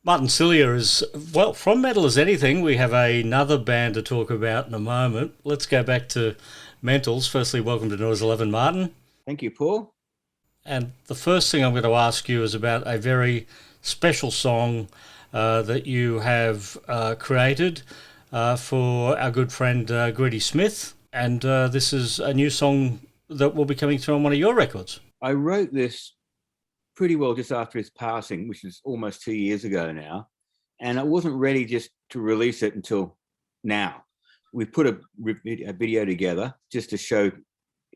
Martin Cilia is, well, from Metal as Anything. We have another band to talk about in a moment. Let's go back to Mentals. Firstly, welcome to Noise11, Martin. Thank you, Paul. And the first thing I'm going to ask you is about a very special song that you have created for our good friend Greedy Smith. And this is a new song that will be coming through on one of your records. I wrote this pretty well just after his passing, which is almost 2 years ago now. And I wasn't ready just to release it until now. We put a video together just to show,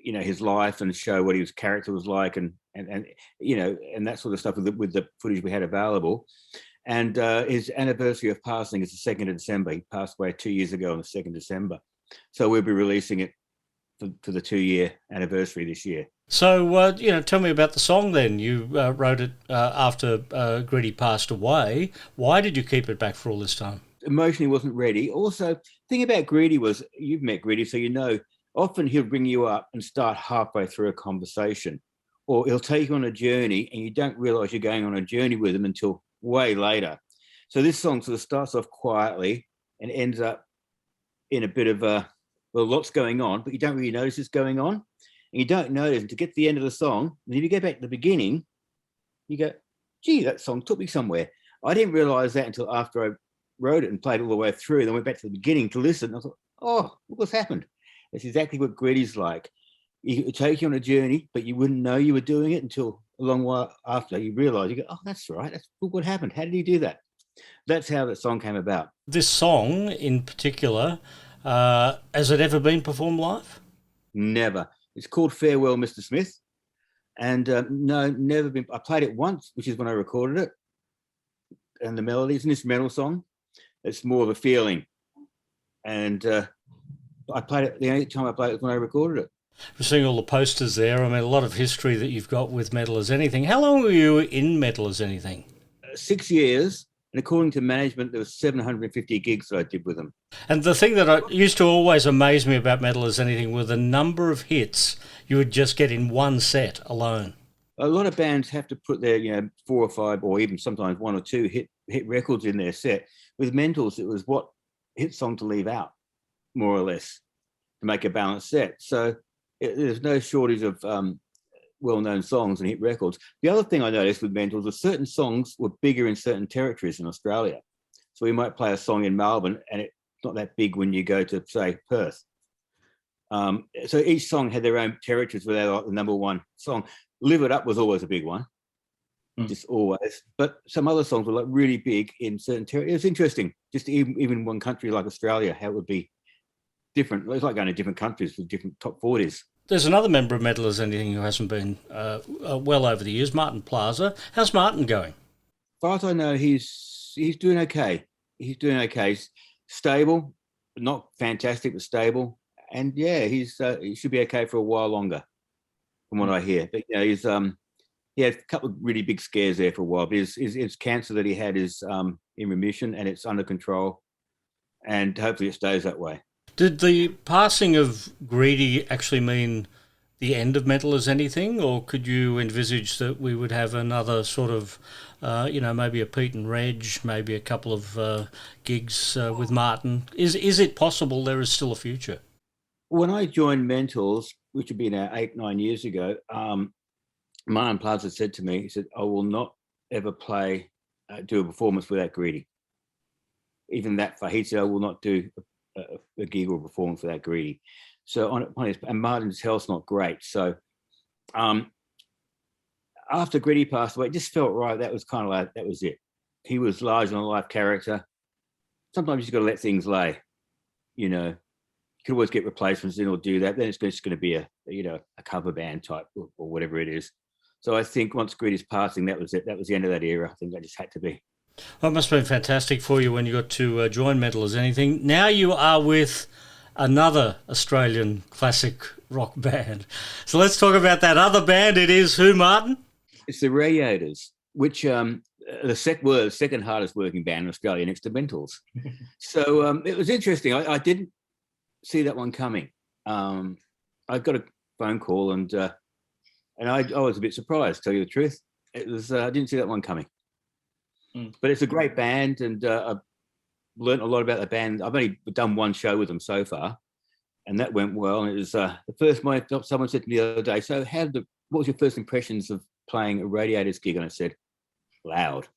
his life and show what his character was like and and that sort of stuff with the footage we had available. And his anniversary of passing is the 2nd of December. He passed away 2 years ago on the 2nd of December. So we'll be releasing it for the 2-year anniversary this year. So, tell me about the song then. You wrote it after Greedy passed away. Why did you keep it back for all this time? Emotionally wasn't ready. Also, the thing about Greedy was, you've met Greedy, so you know, often he'll bring you up and start halfway through a conversation, or he'll take you on a journey and you don't realize you're going on a journey with him until way later. So this song sort of starts off quietly and ends up in a bit of lots going on, but you don't really notice it's going on. And you don't notice to get to the end of the song. And if you go back to the beginning, you go, gee, that song took me somewhere. I didn't realize that until after I wrote it and played it all the way through. Then went back to the beginning to listen. And I thought, oh, look what's happened. It's exactly what Greedy's like. He take you on a journey, but you wouldn't know you were doing it until a long while after you realize. You go, oh, that's right. Look what happened. How did he do that? That's how that song came about. This song in particular, has it ever been performed live? Never. It's called Farewell, Mr. Smith. And no, never been. I played it once, which is when I recorded it. And the melody is an instrumental song. It's more of a feeling. And I played it, the only time I played it was when I recorded it. We're seeing all the posters there. I mean, a lot of history that you've got with Metal as Anything. How long were you in Metal as Anything? 6 years. And according to management, there was 750 gigs that I did with them. And the thing that used to always amaze me about Metal as Anything were the number of hits you would just get in one set alone. A lot of bands have to put their, 4 or 5 or even sometimes 1 or 2 hit records in their set. With Mentals, it was what hit song to leave out, more or less, to make a balanced set. So there's no shortage of well-known songs and hit records. The other thing I noticed with Mentals was certain songs were bigger in certain territories in Australia. So we might play a song in Melbourne and it's not that big when you go to, say, Perth. So each song had their own territories where they were like the number one song. Live It Up was always a big one, just always. But some other songs were like really big in certain territories. It was interesting, just even one country like Australia, how it would be different. It was like going to different countries with different top 40s. There's another member of Metal as Anything who hasn't been well over the years, Martin Plaza. How's Martin going? As far as I know, he's doing okay. He's doing okay. He's stable, not fantastic, but stable. And yeah, he should be okay for a while longer, from what I hear. But he had a couple of really big scares there for a while. But his cancer that he had is in remission and it's under control, and hopefully it stays that way. Did the passing of Greedy actually mean the end of Metal as Anything, or could you envisage that we would have another sort of, maybe a Pete and Reg, maybe a couple of gigs with Martin? Is it possible there is still a future? When I joined Mentals, which would be now 8-9 years ago, Martin Plaza said to me, he said, I will not ever do a performance without Greedy. Even that far. He said, I will not do a gig or performance without Greedy. So and Martin's health's not great. So after Greedy passed away, it just felt right. That was kind of like, that was it. He was larger than life character. Sometimes you just got to let things lay, You could always get replacements in or do that. Then it's just going to be a cover band type or whatever it is. So I think once Greedy's passing, that was it. That was the end of that era. I think that just had to be. Well, it must have been fantastic for you when you got to join Metal as Anything. Now you are with another Australian classic rock band. So let's talk about that other band. It is who, Martin? It's the Radiators, which the second hardest working band in Australia next to Mentals. So it was interesting. I didn't see that one coming. I got a phone call and I was a bit surprised, to tell you the truth. It was I didn't see that one coming. But it's a great band, and I've learned a lot about the band. I've only done one show with them so far, and that went well. And it was the first one. Someone said to me the other day, "So, what was your first impressions of playing a Radiators gig?" And I said, "Loud."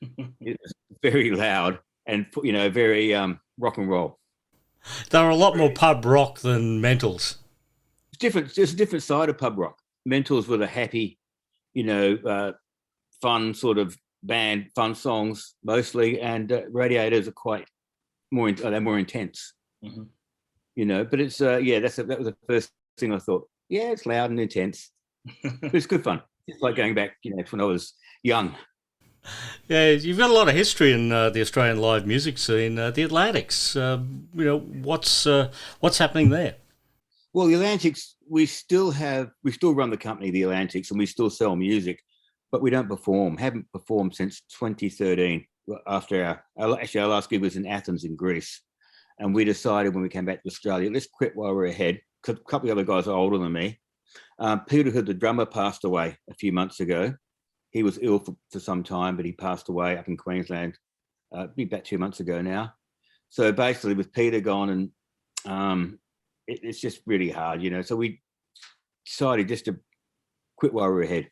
It was very loud, and very rock and roll. They were a lot more pub rock than Mentals. It's different. There's a different side of pub rock. Mentals were the happy, fun sort of band, fun songs mostly, and Radiators are quite they're more intense. But it's that was the first thing I thought. Yeah, it's loud and intense, but it's good fun. It's like going back, when I was young. Yeah, you've got a lot of history in the Australian live music scene. The Atlantics, what's happening there? Well, the Atlantics, we still run the company, the Atlantics, and we still sell music, but we don't perform. Haven't performed since 2013. After our last gig was in Athens in Greece, and we decided when we came back to Australia, let's quit while we're ahead. Because a couple of other guys are older than me. Peter Hood, the drummer, passed away a few months ago. He was ill for some time, but he passed away up in Queensland about 2 months ago now. So basically, with Peter gone, and it's just really hard, So we decided just to quit while we're ahead.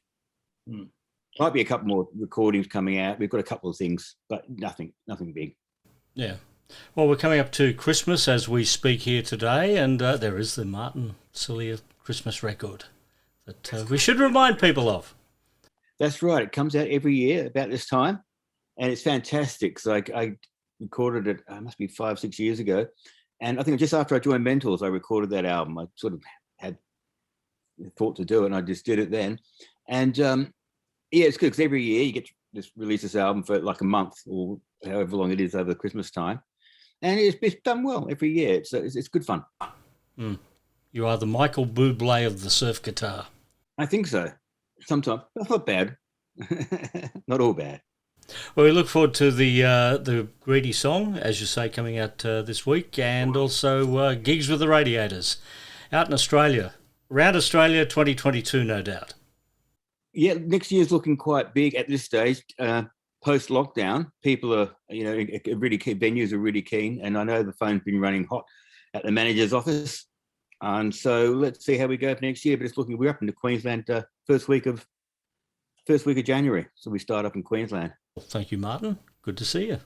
Might be a couple more recordings coming out. We've got a couple of things, but nothing big. Yeah. Well, we're coming up to Christmas as we speak here today, and there is the Martin Cilia Christmas record that we should remind people of. That's right. It comes out every year about this time, and it's fantastic. So I recorded it, must be 5-6 years ago. And I think just after I joined Mentals, I recorded that album. I sort of had thought to do it, and I just did it then. And it's good because every year you get to just release this album for like a month or however long it is over Christmas time. And it's done well every year. It's good fun. You are the Michael Bublé of the surf guitar. I think so. Sometimes. That's not bad. Not all bad. Well, we look forward to the Greedy song, as you say, coming out this week, and also gigs with the Radiators out in Australia. Around Australia 2022, no doubt. Yeah, next year's looking quite big at this stage. Post-lockdown, people are, really keen, venues are really keen, and I know the phone's been running hot at the manager's office. And so let's see how we go for next year. But we're up into Queensland first week of January. So we start up in Queensland. Well, thank you, Martin. Good to see you.